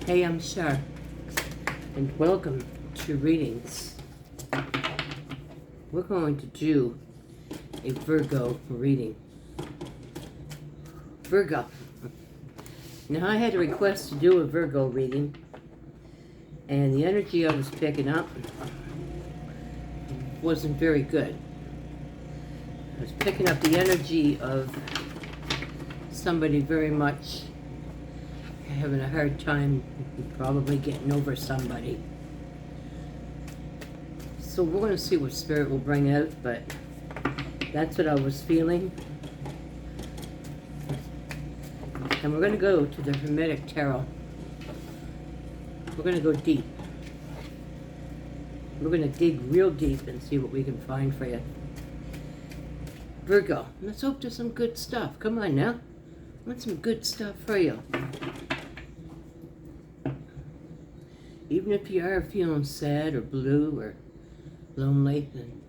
Hey, I'm Shar, and welcome to Readings. We're going to do a Virgo reading. Virgo. Now, I had a request to do a Virgo reading, and the energy I was picking up wasn't very good. I was picking up the energy of somebody very much having a hard time probably getting over somebody. So we're going to see what Spirit will bring out, but that's what I was feeling. And we're going to go to the Hermetic Tarot. We're going to go deep. We're going to dig real deep and see what we can find for you. Virgo, let's hope there's some good stuff. Come on now. I want some good stuff for you. Even if you are feeling sad or blue or lonely, then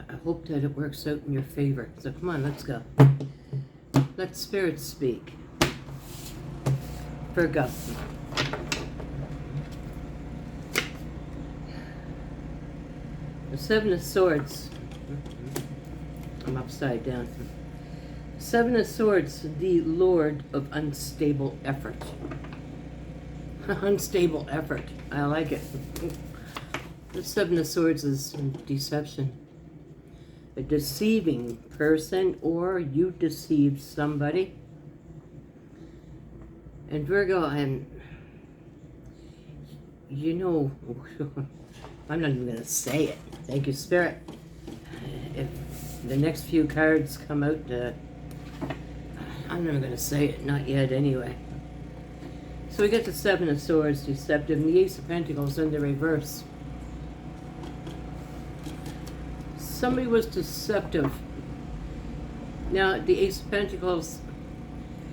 I hope that it works out in your favor. So come on, let's go. Let Spirit speak. Virgo. The Seven of Swords. I'm upside down. Seven of Swords, the Lord of unstable effort. Unstable effort. I like it. The Seven of Swords is deception. A deceiving person, or you deceived somebody. And Virgo, you know, I'm not even going to say it. Thank you, Spirit. If the next few cards come out, I'm not going to say it. Not yet, anyway. So we get the Seven of Swords, deceptive, and the Ace of Pentacles in the reverse. Somebody was deceptive. Now, the Ace of Pentacles,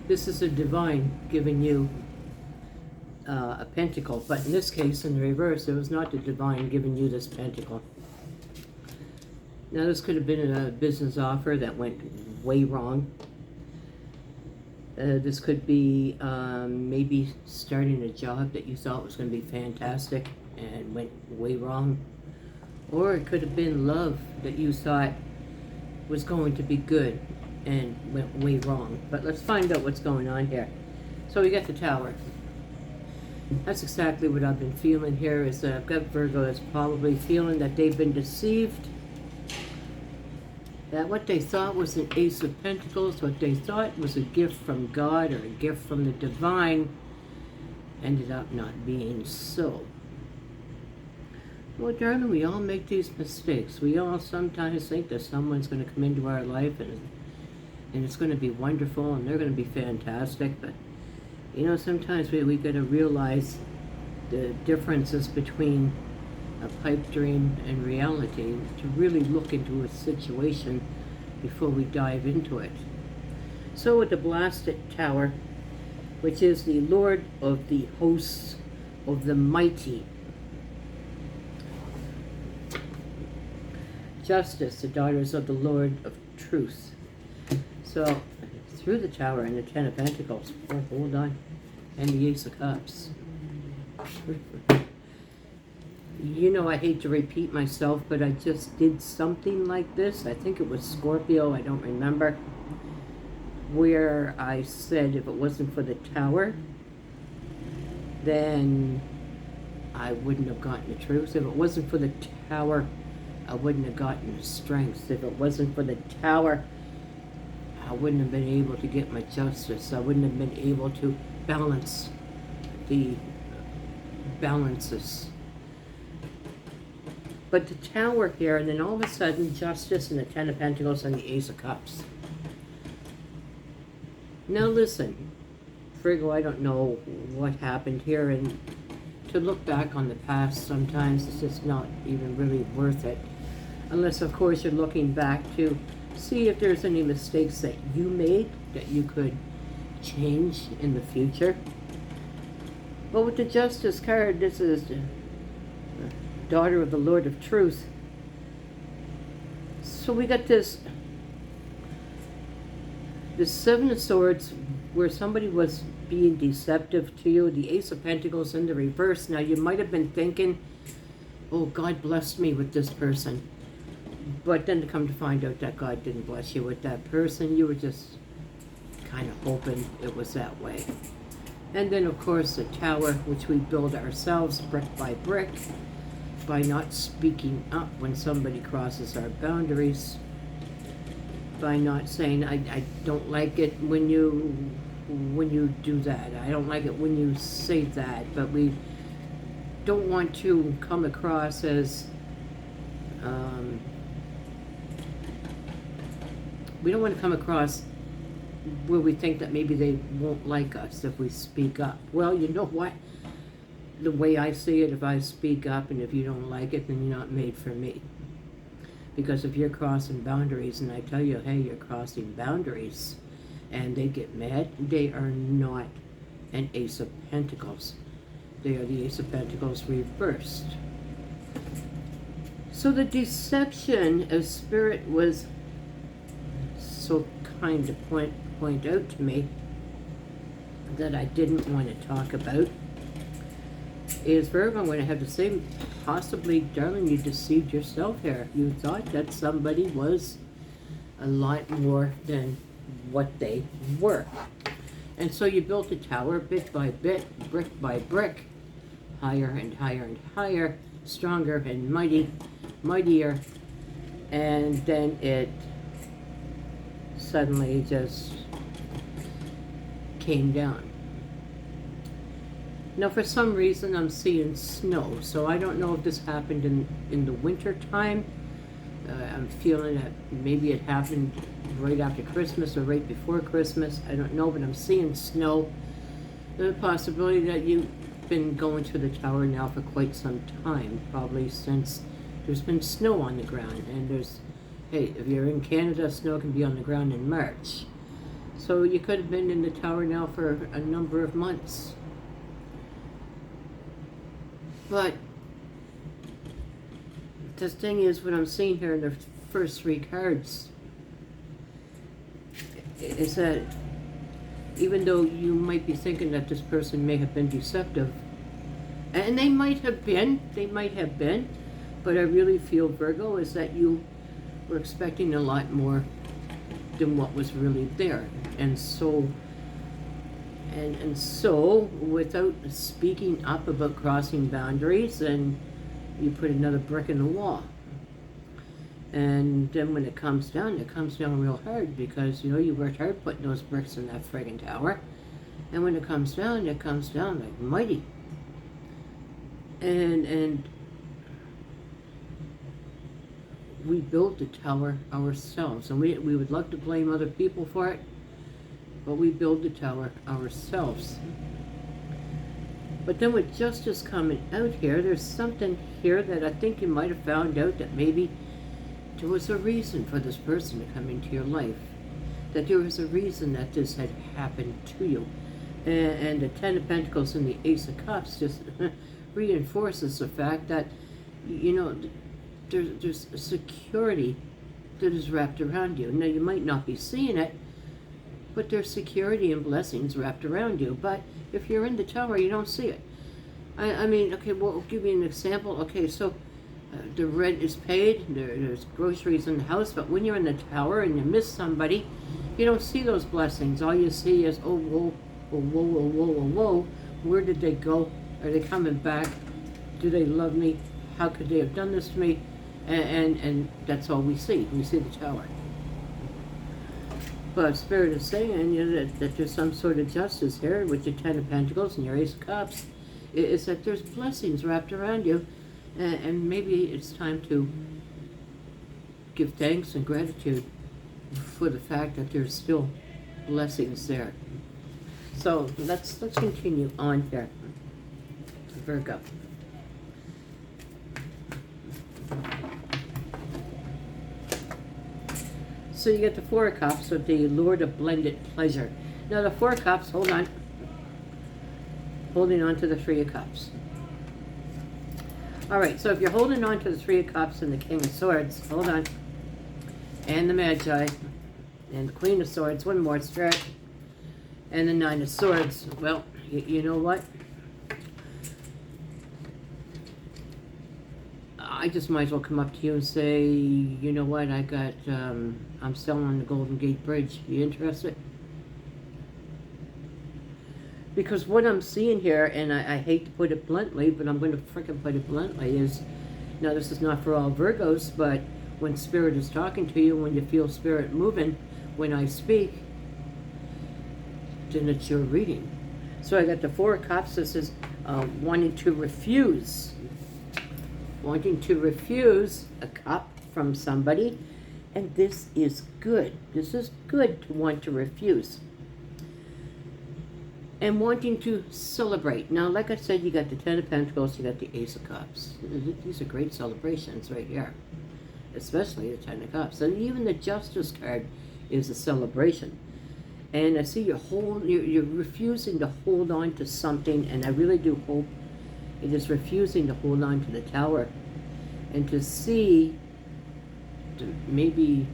this is a divine giving you a pentacle. But in this case, in the reverse, it was not the divine giving you this pentacle. Now, this could have been a business offer that went way wrong. This could be maybe starting a job that you thought was going to be fantastic and went way wrong. Or it could have been love that you thought was going to be good and went way wrong. But let's find out what's going on here. So we got the Tower. That's exactly what I've been feeling here. Is I've got Virgo that's probably feeling that they've been deceived. That what they thought was an Ace of Pentacles, what they thought was a gift from God or a gift from the divine, ended up not being so. Well, darling, we all make these mistakes. We all sometimes think that someone's going to come into our life and it's going to be wonderful and they're going to be fantastic. But, you know, sometimes we got to realize the differences between a pipe dream and reality, to really look into a situation before we dive into it. So with the Blasted Tower, which is the Lord of the hosts of the mighty. Justice, the daughters of the Lord of truth. So through the Tower and the Ten of Pentacles, oh, hold on, and the Ace of Cups. You know, I hate to repeat myself, but I just did something like this. I think it was Scorpio, I don't remember, where I said if it wasn't for the Tower, then I wouldn't have gotten the truth. If it wasn't for the Tower, I wouldn't have gotten the strength. If it wasn't for the Tower, I wouldn't have been able to get my justice. I wouldn't have been able to balance the balances. But the Tower here, and then all of a sudden, Justice and the Ten of Pentacles and the Ace of Cups. Now listen, Virgo, I don't know what happened here, and to look back on the past sometimes it's just not even really worth it. Unless, of course, you're looking back to see if there's any mistakes that you made that you could change in the future. But with the Justice card, this is the daughter of the Lord of Truth. So we got this Seven of Swords where somebody was being deceptive to you. The Ace of Pentacles in the reverse. Now, you might have been thinking, oh, God blessed me with this person. But then to come to find out that God didn't bless you with that person, you were just kind of hoping it was that way. And then, of course, the Tower, which we build ourselves brick by brick by not speaking up when somebody crosses our boundaries, by not saying, I don't like it when you do that. I don't like it when you say that. But we don't want to come across as we don't want to come across where we think that maybe they won't like us if we speak up. Well, you know what? The way I see it, if I speak up and if you don't like it, then you're not made for me. Because if you're crossing boundaries and I tell you, hey, you're crossing boundaries, and they get mad, they are not an Ace of Pentacles. They are the Ace of Pentacles reversed. So the deception of Spirit was so kind to point out to me that I didn't want to talk about is, Virgo, I'm going to have to say, possibly, darling, you deceived yourself here. You thought that somebody was a lot more than what they were. And so you built a tower bit by bit, brick by brick, higher and higher and higher, stronger and mightier, and then it suddenly just came down. Now, for some reason, I'm seeing snow, so I don't know if this happened in the winter time. I'm feeling that maybe it happened right after Christmas or right before Christmas. I don't know, but I'm seeing snow. There's a possibility that you've been going to the tower now for quite some time, probably since there's been snow on the ground. And there's, hey, if you're in Canada, snow can be on the ground in March. So you could have been in the tower now for a number of months. But the thing is, what I'm seeing here in the first three cards is that even though you might be thinking that this person may have been deceptive, and they might have been, but I really feel, Virgo, is that you were expecting a lot more than what was really there. And so without speaking up about crossing boundaries, then you put another brick in the wall. And then when it comes down real hard, because, you know, you worked hard putting those bricks in that friggin' tower. And when it comes down like mighty. And we built the tower ourselves. And we would love to blame other people for it, but we built the tower ourselves. But then with justice coming out here, there's something here that I think you might have found out, that maybe there was a reason for this person to come into your life. That there was a reason that this had happened to you. And the Ten of Pentacles and the Ace of Cups just reinforces the fact that, you know, there's a security that is wrapped around you. Now, you might not be seeing it, but there's security and blessings wrapped around you. But if you're in the tower, you don't see it. I mean, okay, well, I'll give you an example. Okay, so the rent is paid, there's groceries in the house, but when you're in the tower and you miss somebody, you don't see those blessings. All you see is, oh, whoa, where did they go? Are they coming back? Do they love me? How could they have done this to me? And that's all we see. We see the tower. But Spirit is saying, you know, that there's some sort of justice here with your Ten of Pentacles and your Ace of Cups. Is that there's blessings wrapped around you, and maybe it's time to give thanks and gratitude for the fact that there's still blessings there. So let's continue on here, Virgo. So you get the Four of Cups with the Lord of Blended Pleasure. Now the Four of Cups, hold on. Holding on to the Three of Cups. Alright, so if you're holding on to the Three of Cups and the King of Swords, hold on. And the Magi. And the Queen of Swords, one more stretch. And the Nine of Swords. Well, you know what? I just might as well come up to you and say, you know what, I'm selling the Golden Gate Bridge. You interested? Because what I'm seeing here, and I hate to put it bluntly, but I'm going to frickin' put it bluntly, is, now this is not for all Virgos, but when Spirit is talking to you, when you feel Spirit moving, when I speak, then it's your reading. So I got the Four of Cups. This is wanting to refuse a cup from somebody, and this is good. This is good to want to refuse. And wanting to celebrate. Now, like I said, you got the Ten of Pentacles, you got the Ace of Cups. These are great celebrations right here, especially the Ten of Cups. And even the Justice card is a celebration. And I see you're refusing to hold on to something, and I really do hope it is refusing to hold on to the Tower and to see maybe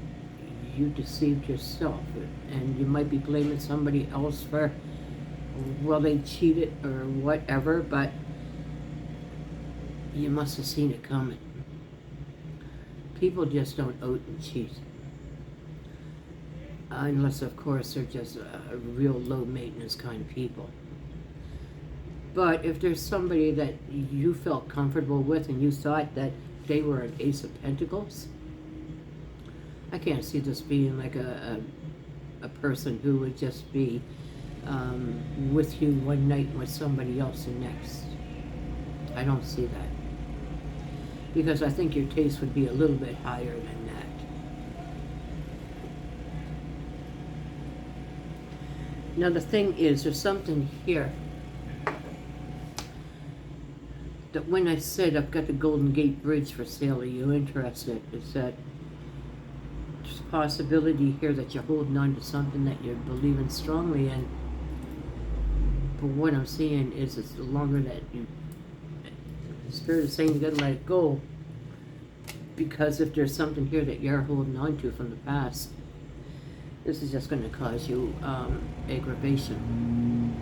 you deceived yourself, and you might be blaming somebody else for, well, they cheated or whatever, but you must have seen it coming. People just don't out and cheat. Unless, of course, they're just a real low-maintenance kind of people. But if there's somebody that you felt comfortable with and you thought that they were an Ace of Pentacles, I can't see this being like a person who would just be with you one night and with somebody else the next. I don't see that. Because I think your taste would be a little bit higher than that. Now the thing is, there's something here that when I said I've got the Golden Gate Bridge for sale, are you interested? Is that there's a possibility here that you're holding on to something that you're believing strongly in. But what I'm seeing is it's the longer that you, Spirit is saying you gotta let it go. Because if there's something here that you're holding on to from the past, this is just going to cause you aggravation.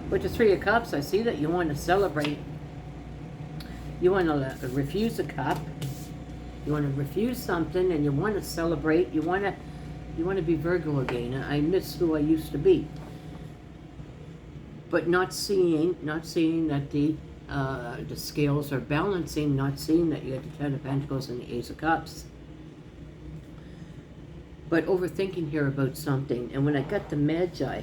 With the Three of Cups, I see that you want to celebrate. You want to refuse a cup. You want to refuse something, and you want to celebrate. You want to be Virgo again. I miss who I used to be. But not seeing that the scales are balancing. Not seeing that you got the Ten of Pentacles and the Ace of Cups. But overthinking here about something. And when I got the Magi,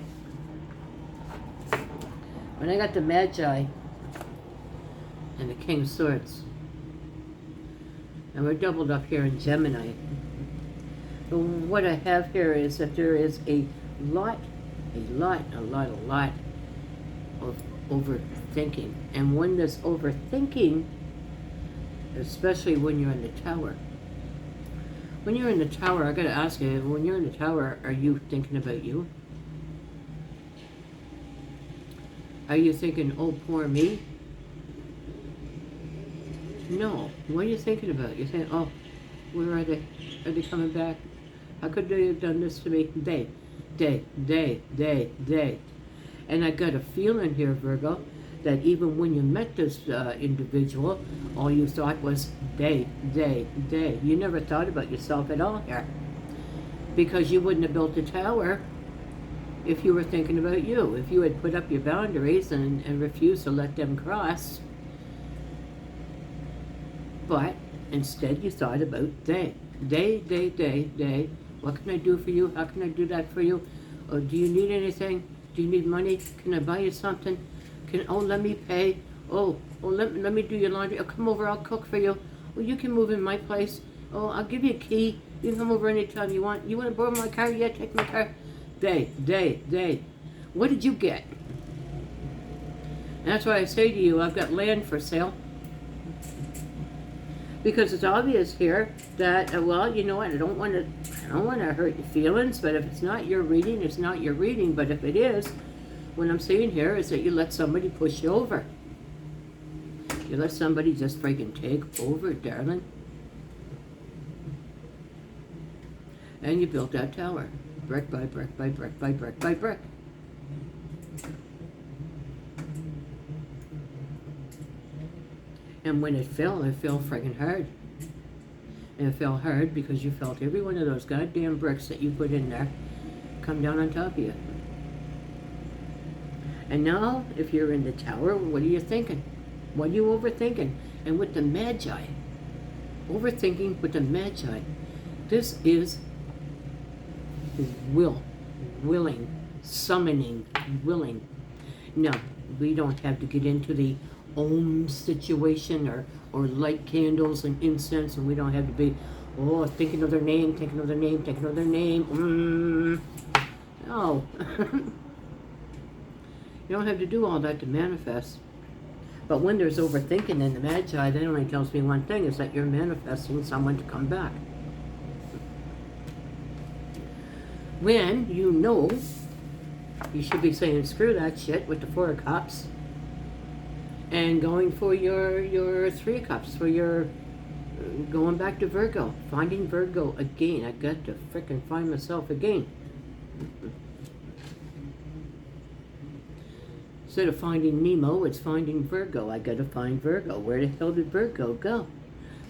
and the King of Swords, and we're doubled up here in Gemini, but what I have here is that there is a lot of overthinking. And when there's overthinking, especially when you're in the Tower, when you're in the Tower, I gotta ask you, when you're in the Tower, are you thinking about you? Are you thinking, oh, poor me? No. What are you thinking about? You're saying, oh, where are they? Are they coming back? How could they have done this to me? They. And I got a feeling here, Virgo, that even when you met this individual, all you thought was they. You never thought about yourself at all here. Because you wouldn't have built a tower if you were thinking about you. If you had put up your boundaries and refused to let them cross. But instead you thought about they. They. What can I do for you? How can I do that for you? Oh, do you need anything? Do you need money? Can I buy you something? Let me pay. Let me do your laundry. Come over, I'll cook for you. Oh, you can move in my place. Oh, I'll give you a key. You can come over anytime you want. You want to borrow my car? Yeah, take my car. They. What did you get? And that's why I say to you, I've got land for sale. Because it's obvious here that, well, you know what, I don't want to hurt your feelings, but if it's not your reading, it's not your reading. But if it is, what I'm saying here is that you let somebody push you over. You let somebody just freaking take over, darling. And you built that tower. Brick by brick by brick by brick by brick. And when it fell friggin' hard. And it fell hard because you felt every one of those goddamn bricks that you put in there come down on top of you. And now, if you're in the tower, what are you thinking? What are you overthinking? And with the Magi, overthinking with the Magi, this is willing, summoning, willing. No, we don't have to get into the Om situation or light candles and incense, and we don't have to be, thinking of their name, thinking of their name, thinking of their name. No. You don't have to do all that to manifest. But when there's overthinking in the Magi, that only tells me one thing, is that you're manifesting someone to come back. When you know you should be saying screw that shit with the 4 of Cups and going for your 3 of Cups, for your going back to Virgo, finding Virgo again. I got to frickin' find myself again. Instead of finding Nemo, it's finding Virgo. I gotta find Virgo. Where the hell did Virgo go?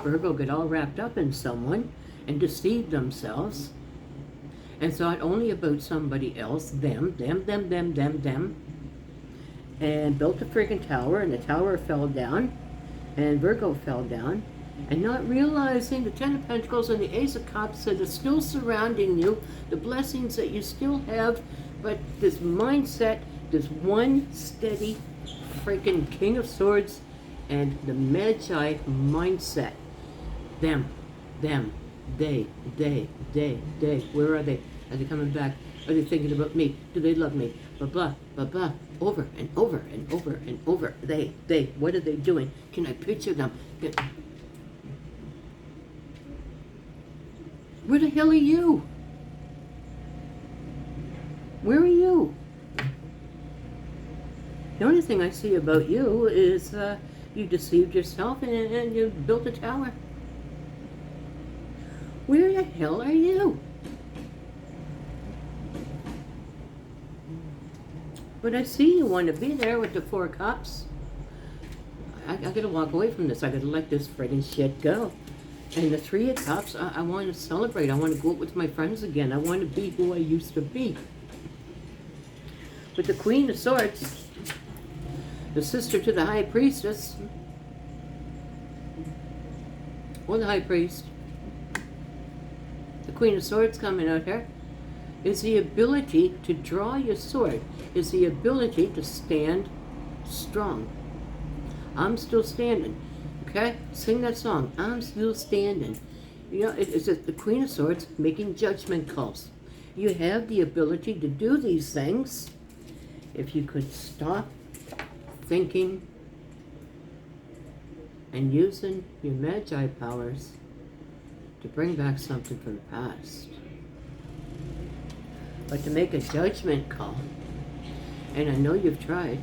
Virgo got all wrapped up in someone and deceived themselves and thought only about somebody else, them, and built a freaking tower, and the tower fell down, and Virgo fell down, and not realizing the 10 of Pentacles and the Ace of Cups that are still surrounding you, the blessings that you still have, but this mindset, this one steady freaking King of Swords and the Magi mindset. Them, they. Where are they? Are they coming back? Are they thinking about me? Do they love me? Blah, blah, over and over and over and over. They, what are they doing? Can I picture them? Where the hell are you? Where are you? The only thing I see about you is you deceived yourself and you built a tower. Where the hell are you? But I see you want to be there with the 4 of Cups. I gotta walk away from this. I gotta let this friggin' shit go. And the 3 of Cups, I want to celebrate. I want to go out with my friends again. I want to be who I used to be. With the Queen of Swords, the sister to the High Priestess, or the High Priest, the Queen of Swords coming out here, is the ability to draw your sword, is the ability to stand strong. I'm still standing. Okay? Sing that song. I'm still standing. You know, it's the Queen of Swords making judgment calls. You have the ability to do these things if you could stop thinking and using your Magi powers to bring back something from the past. But to make a judgment call, and I know you've tried,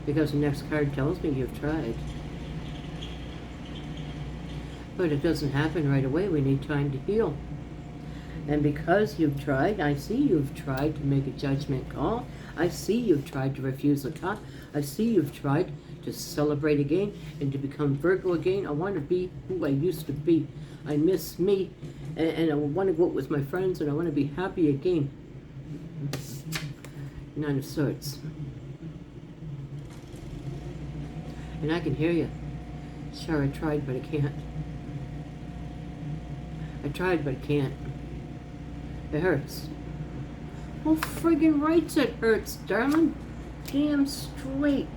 because the next card tells me you've tried. But it doesn't happen right away. We need time to heal. And because you've tried, I see you've tried to make a judgment call. I see you've tried to refuse a cup. I see you've tried to celebrate again and to become Virgo again. I want to be who I used to be. I miss me, and I want to go out with my friends, and I want to be happy again. 9 of Swords. And I can hear you. Sure, I tried, but I can't. I tried, but I can't. It hurts. Oh, friggin' rights it hurts, darling. Damn straight.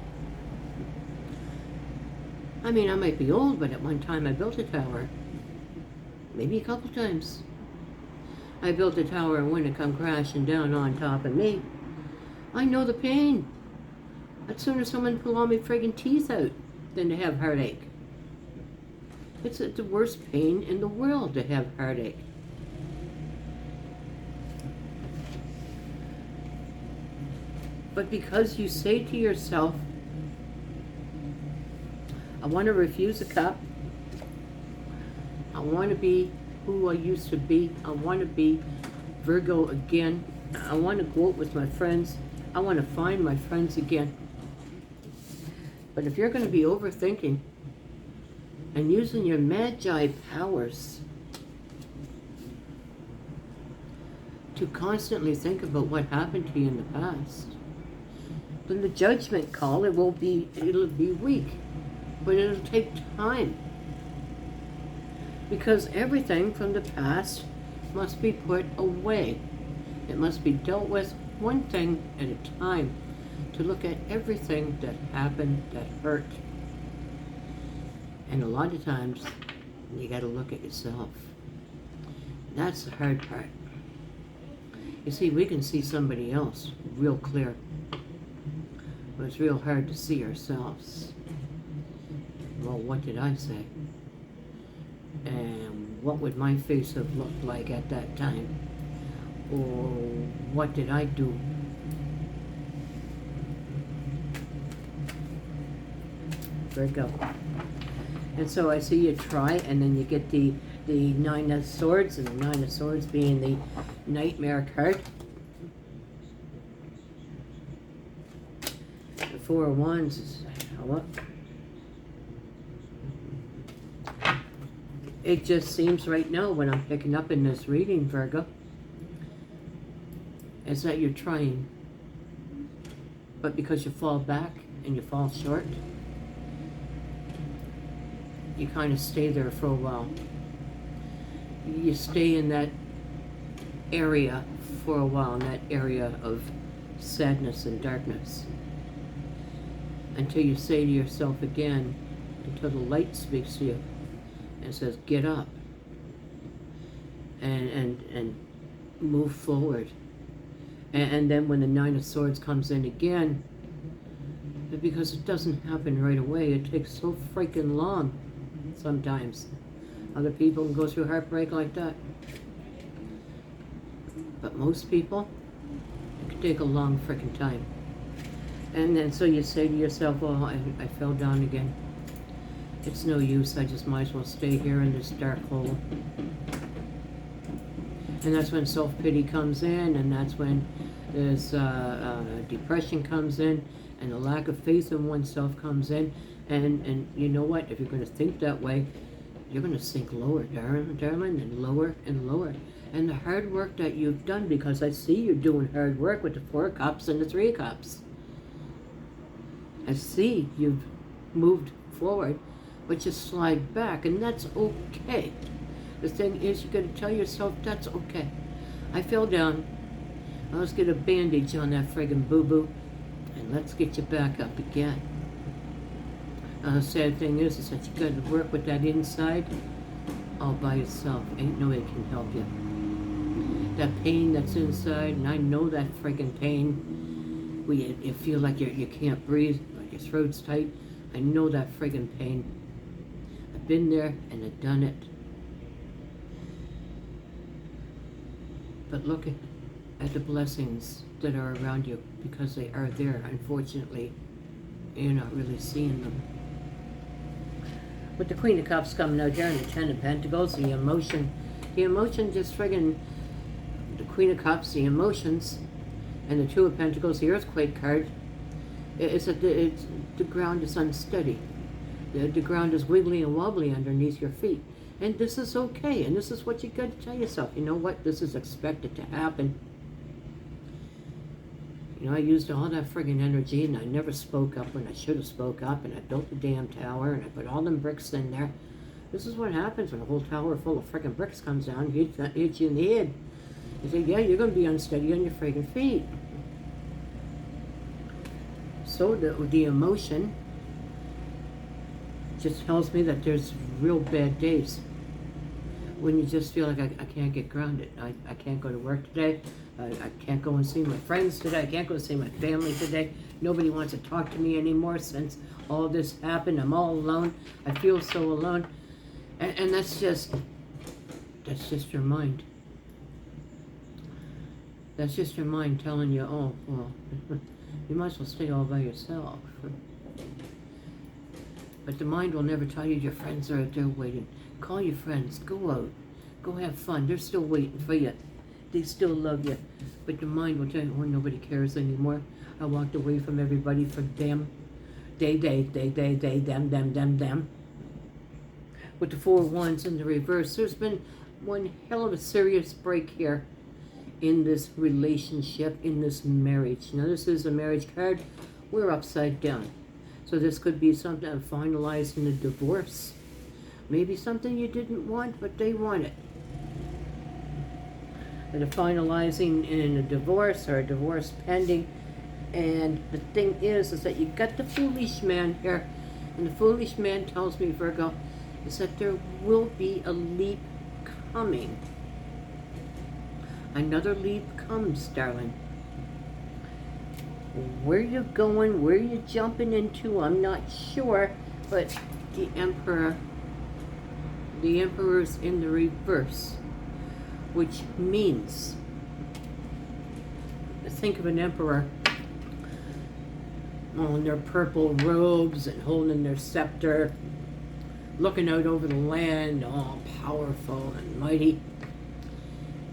I mean, I might be old, but at one time I built a tower. Maybe a couple times. I built a tower and when it come crashing down on top of me, I know the pain. I'd sooner someone pull all my friggin' teeth out than to have heartache. It's the worst pain in the world to have heartache. But because you say to yourself, I want to refuse a cup, I want to be who I used to be, I want to be Virgo again, I want to go out with my friends, I want to find my friends again. But if you're going to be overthinking and using your magi powers to constantly think about what happened to you in the past, then the judgment call, it'll be weak, but it'll take time. Because everything from the past must be put away. It must be dealt with one thing at a time, to look at everything that happened that hurt. And a lot of times, you got to look at yourself. That's the hard part. You see, we can see somebody else real clear, but it's real hard to see ourselves. Well, what did I say? And what would my face have looked like at that time? Or what did I do? Virgo. And so I see you try, and then you get the Nine of Swords, and the Nine of Swords being the Nightmare card. The Four of Wands is what? It just seems right now, when I'm picking up in this reading, Virgo, is that you're trying, but because you fall back and you fall short, you kind of stay there for a while. You stay in that area for a while, in that area of sadness and darkness, until you say to yourself again, until the light speaks to you and says, get up and move forward. And then when the Nine of Swords comes in again, because it doesn't happen right away, it takes so freaking long sometimes. Other people can go through heartbreak like that. But most people, it can take a long freaking time. And then so you say to yourself, well, I fell down again. It's no use, I just might as well stay here in this dark hole. And that's when self-pity comes in, and that's when there's depression comes in, and a lack of faith in oneself comes in. And you know what? If you're going to think that way, you're going to sink lower, darling, and lower and lower. And the hard work that you've done, because I see you doing hard work with the Four of Cups and the Three of Cups. I see you've moved forward, but you slide back, and that's okay. The thing is, you got to tell yourself, that's okay. I fell down. Now let's get a bandage on that friggin' boo-boo, and let's get you back up again. The sad thing is that you got to work with that inside all by yourself. Ain't nobody can help you. That pain that's inside, and I know that friggin' pain, where you feel like you can't breathe, like your throat's tight. I know that friggin' pain. I've been there and I've done it. But look at the blessings that are around you, because they are there. Unfortunately, you're not really seeing them. With the Queen of Cups coming out there and the Ten of Pentacles, the emotion just friggin', the Queen of Cups, the emotions, and the Two of Pentacles, the Earthquake card, the ground is unsteady. The ground is wiggly and wobbly underneath your feet. And this is okay, and this is what you got to tell yourself. You know what? This is expected to happen. You know, I used all that friggin' energy, and I never spoke up when I should have spoke up, and I built the damn tower, and I put all them bricks in there. This is what happens when a whole tower full of friggin' bricks comes down and hits you in the head. You say, yeah, you're going to be unsteady on your friggin' feet. So the emotion just tells me that there's real bad days when you just feel like I can't get grounded. I can't go to work today. I can't go and see my friends today. I can't go see my family today. Nobody wants to talk to me anymore since all this happened. I'm all alone. I feel so alone. And that's just your mind. That's just your mind telling you, oh, well, you might as well stay all by yourself. But the mind will never tell you your friends are out there waiting. Call your friends. Go out. Go have fun. They're still waiting for you. They still love you. But the mind will tell you, oh, nobody cares anymore. I walked away from everybody for them. they, them. With the 4 wands in the reverse, there's been one hell of a serious break here in this relationship, in this marriage. Now, this is a marriage card. We're upside down. So this could be something finalizing a divorce. Maybe something you didn't want, but they want it. And a finalizing in a divorce or a divorce pending. And the thing is that you got the foolish man here. And the foolish man tells me, Virgo, is that there will be a leap coming. Another leap comes, darling. Where you going, where you jumping into, I'm not sure, but the Emperor's in the reverse, which means, think of an emperor in their purple robes and holding their scepter, looking out over the land, all powerful and mighty.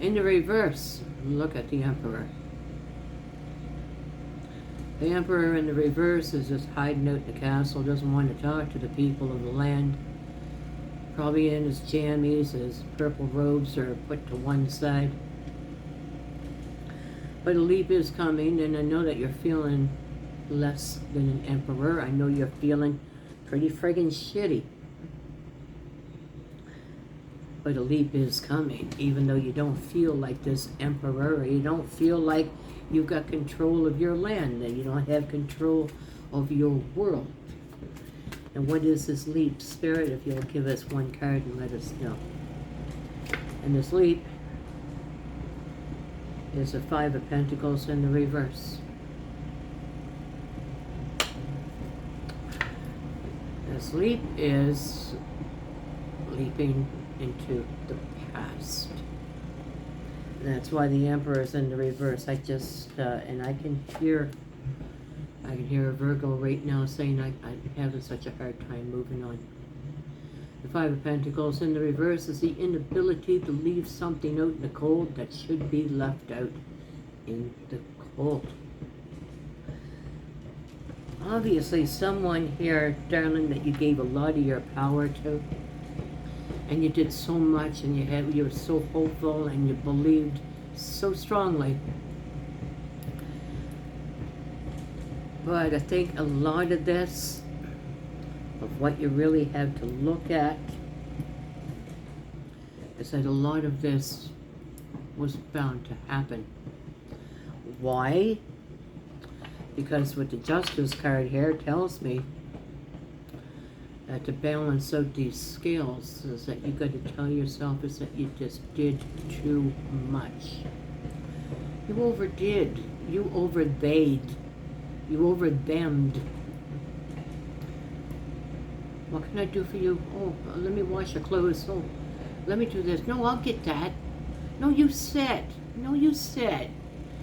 In the reverse, look at the Emperor. The Emperor in the reverse is just hiding out in the castle, doesn't want to talk to the people of the land. Probably in his jammies, his purple robes are put to one side. But a leap is coming, and I know that you're feeling less than an emperor. I know you're feeling pretty friggin' shitty. But a leap is coming, even though you don't feel like this emperor, or you don't feel like you've got control of your land, that you don't have control of your world. And what is this leap? Spirit, if you'll give us one card and let us know. And this leap is the 5 of Pentacles in the reverse. This leap is leaping into the past. And that's why the Emperor is in the reverse. I just, and I can hear a Virgo right now saying I'm having such a hard time moving on. The 5 of Pentacles in the reverse is the inability to leave something out in the cold that should be left out in the cold. Obviously, someone here, darling, that you gave a lot of your power to, and you did so much, and you were so hopeful, and you believed so strongly. But I think a lot of this, of what you really have to look at, is that a lot of this was bound to happen. Why? Because what the Justice card here tells me, that to balance out these scales, is that you got to tell yourself is that you just did too much. You overdid. You overtheyed. You overthemmed. What can I do for you? Oh, let me wash your clothes. Oh, let me do this. No, I'll get that. No, you said. No, you said.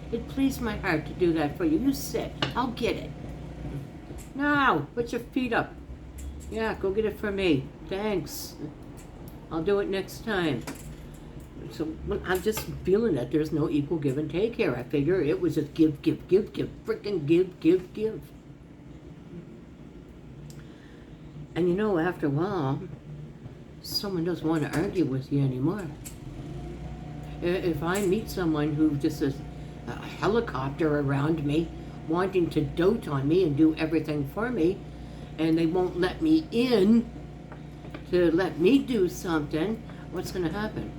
It pleased my heart to do that for you. You said. I'll get it. Now, put your feet up. Yeah, go get it for me. Thanks. I'll do it next time. So I'm just feeling that there's no equal give and take here. I figure it was just give, frickin' give. And you know, after a while, someone doesn't want to argue with you anymore. If I meet someone who just is a helicopter around me, wanting to dote on me and do everything for me, and they won't let me in to let me do something, what's going to happen?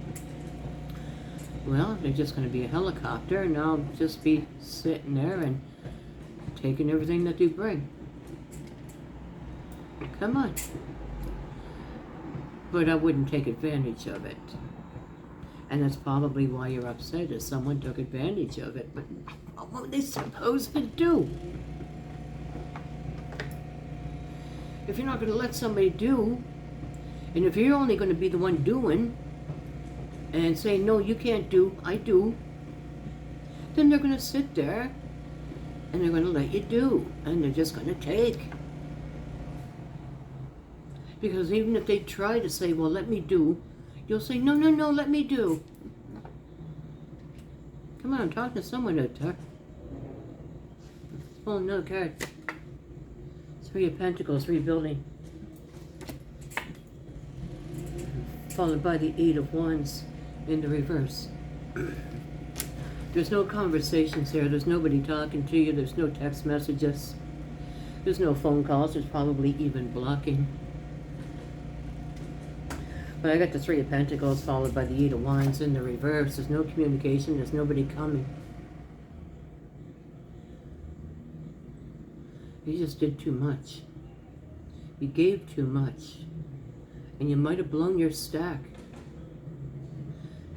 Well, they're just going to be a helicopter, and I'll just be sitting there and taking everything that they bring. Come on. But I wouldn't take advantage of it. And that's probably why you're upset, is someone took advantage of it. But what were they supposed to do? If you're not going to let somebody do, and if you're only going to be the one doing, and say, no, you can't do, I do, then they're going to sit there, and they're going to let you do, and they're just going to take. Because even if they try to say, well, let me do, you'll say, no, let me do. Come on, talk to someone out there. Let's pull another card. Three of Pentacles, rebuilding. Followed by the Eight of Wands in the reverse. There's no conversations here. There's nobody talking to you. There's no text messages. There's no phone calls. There's probably even blocking. But I got the Three of Pentacles followed by the Eight of Wands in the reverse. There's no communication. There's nobody coming. You just did too much. You gave too much. And you might have blown your stack.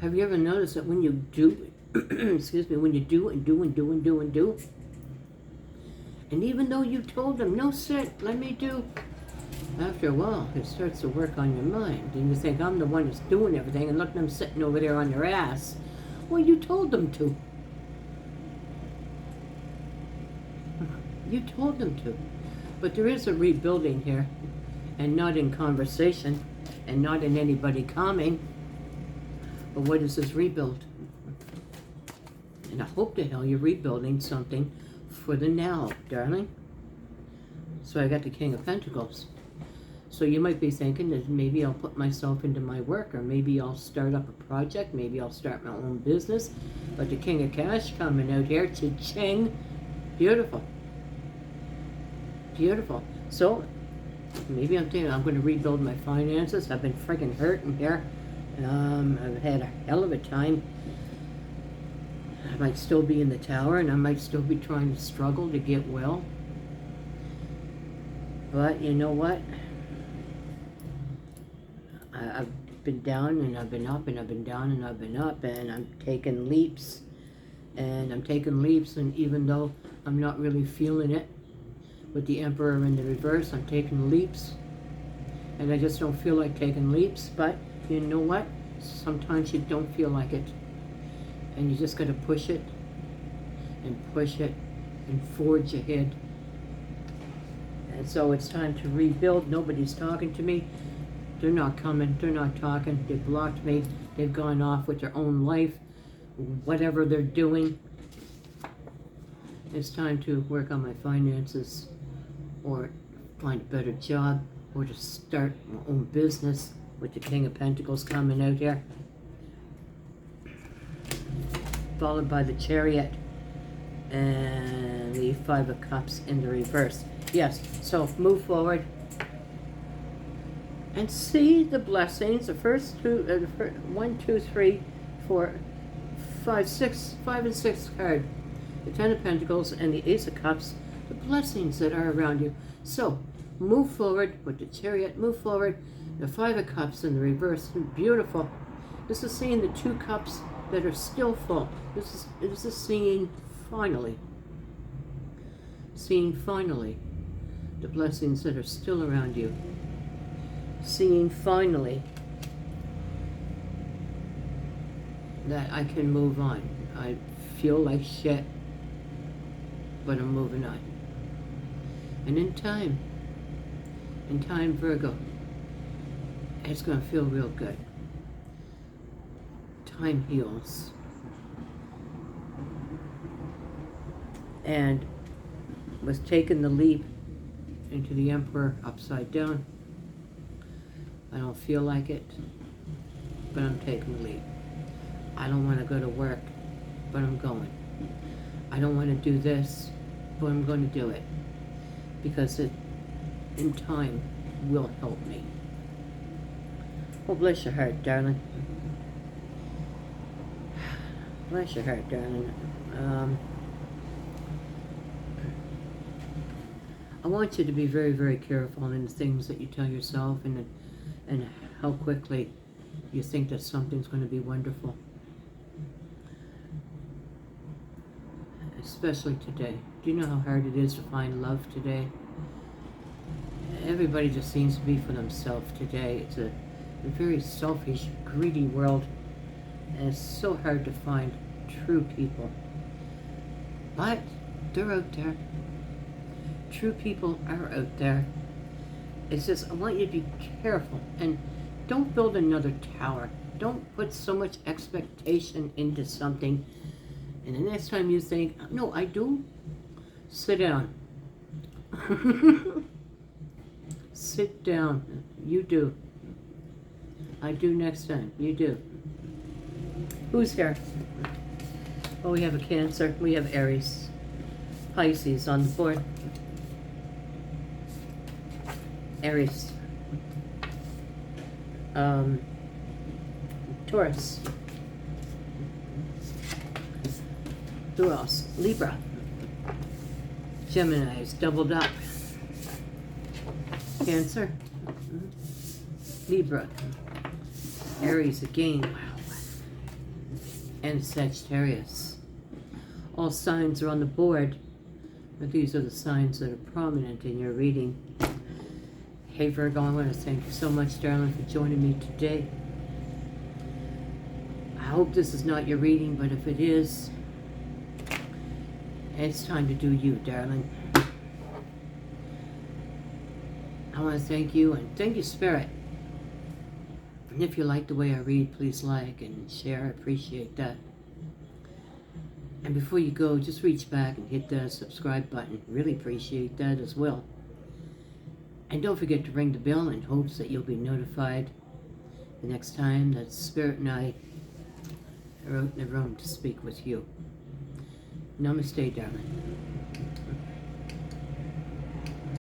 Have you ever noticed that when you do, excuse me, when you do and do and do and do and do, and even though you told them, no, sit, let me do, after a while, it starts to work on your mind. And you think, I'm the one that's doing everything, and look at them sitting over there on their ass. Well, you told them to. You told them to. But there is a rebuilding here, and not in conversation, and not in anybody calming. But what is this rebuild? And I hope to hell you're rebuilding something for the now, darling. So I got the King of Pentacles. So you might be thinking that maybe I'll put myself into my work, or maybe I'll start up a project, maybe I'll start my own business. But the King of Cash coming out here, cha-ching, beautiful. Beautiful. So maybe I'm thinking I'm going to rebuild my finances. I've been freaking hurting here. I've had a hell of a time. I might still be in the tower, and I might still be trying to struggle to get well. But you know what? I've been down, and I've been up, and I've been down, and I've been up, and I'm taking leaps. And I'm taking leaps, and even though I'm not really feeling it, with the Emperor in the reverse, I'm taking leaps. And I just don't feel like taking leaps, but you know what? Sometimes you don't feel like it. And you just got to push it and forge ahead. And so it's time to rebuild. Nobody's talking to me. They're not coming. They're not talking. They blocked me. They've gone off with their own life. Whatever they're doing. It's time to work on my finances, or find a better job, or to start my own business with the King of Pentacles coming out here. Followed by the Chariot and the Five of Cups in the reverse. Yes, so move forward and see the blessings. The first two, 1, 2, 3, 4, 5, 6, 5 and 6 card. The Ten of Pentacles and the Ace of Cups, the blessings that are around you. So, move forward with the Chariot, move forward. The Five of Cups in the reverse, beautiful. This is seeing the 2 cups that are still full. This is seeing finally the blessings that are still around you. Seeing finally that I can move on. I feel like shit, but I'm moving on. And in time, Virgo, it's going to feel real good. Time heals. And was taking the leap into the Emperor upside down. I don't feel like it, but I'm taking the leap. I don't want to go to work, but I'm going. I don't want to do this, but I'm going to do it. Because it, in time, will help me. Oh, bless your heart, darling. Bless your heart, darling. I want you to be very, very careful in the things that you tell yourself, and how quickly you think that something's going to be wonderful. Especially today. Do you know how hard it is to find love today? Everybody just seems to be for themselves today. It's a very selfish, greedy world, and it's so hard to find true people. But they're out there. True people are out there. It's just, I want you to be careful, and don't build another tower. Don't put so much expectation into something, and the next time you think, no, I do, sit down. Sit down. You do. I do next time. You do. Who's here? Oh, we have a Cancer. We have Aries. Pisces on the board. Aries. Taurus. Who else? Libra. Gemini is doubled up. Cancer. Libra. Aries again. Wow. And Sagittarius. All signs are on the board, but these are the signs that are prominent in your reading. Hey Virgo, I want to thank you so much, darling, for joining me today. I hope this is not your reading, but if it is, it's time to do you, darling. I want to thank you, and thank you, Spirit. And if you like the way I read, please like and share. I appreciate that. And before you go, just reach back and hit the subscribe button. Really appreciate that as well. And don't forget to ring the bell in hopes that you'll be notified the next time that Spirit and I are out in the room to speak with you. Namaste, darling.